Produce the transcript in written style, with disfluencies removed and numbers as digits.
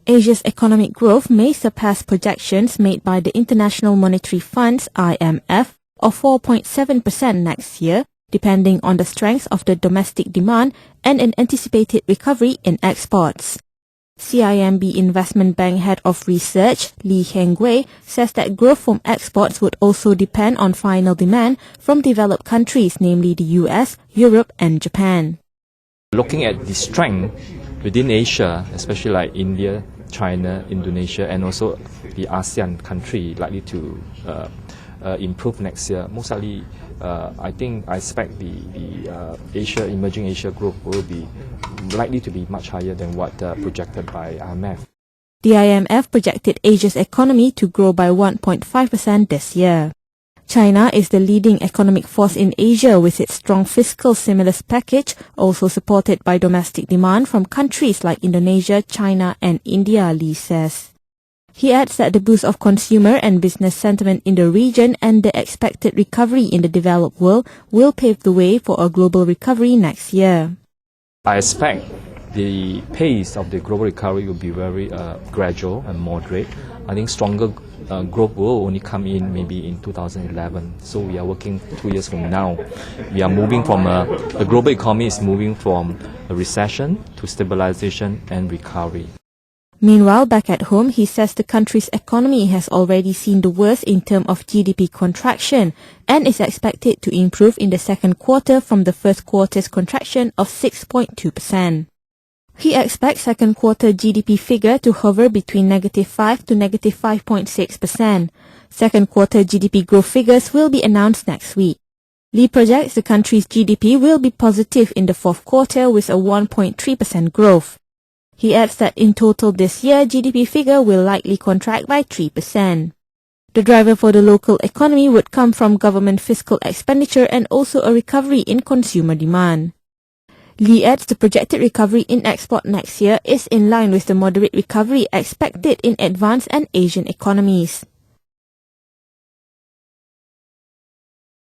Asia's economic growth may surpass projections made by the International Monetary Fund's IMF of 4.7% next year, depending on the strength of the domestic demand and an anticipated recovery in exports. CIMB Investment Bank Head of Research, Lee Heng-Wei, says that growth from exports would also depend on final demand from developed countries, namely the US, Europe and Japan. Looking at the strength within Asia, especially like India, China, Indonesia, and also the ASEAN country likely to improve next year. Most likely, I expect the emerging Asia growth will be likely to be much higher than what projected by IMF. The IMF projected Asia's economy to grow by 1.5% this year. China is the leading economic force in Asia with its strong fiscal stimulus package, also supported by domestic demand from countries like Indonesia, China and India, Lee says. He adds that the boost of consumer and business sentiment in the region and the expected recovery in the developed world will pave the way for a global recovery next year. I expect the pace of the global recovery will be very gradual and moderate. I think stronger growth will only come in maybe in 2011. So we are working 2 years from now. We are moving from the global economy is moving from a recession to stabilization and recovery. Meanwhile, back at home, he says the country's economy has already seen the worst in terms of GDP contraction and is expected to improve in the second quarter from the first quarter's contraction of 6.2%. He expects second quarter GDP figure to hover between -5 to -5.6%. Second quarter GDP growth figures will be announced next week. Lee projects the country's GDP will be positive in the fourth quarter with a 1.3% growth. He adds that in total this year, GDP figure will likely contract by 3%. The driver for the local economy would come from government fiscal expenditure and also a recovery in consumer demand. Lee adds the projected recovery in export next year is in line with the moderate recovery expected in advanced and Asian economies.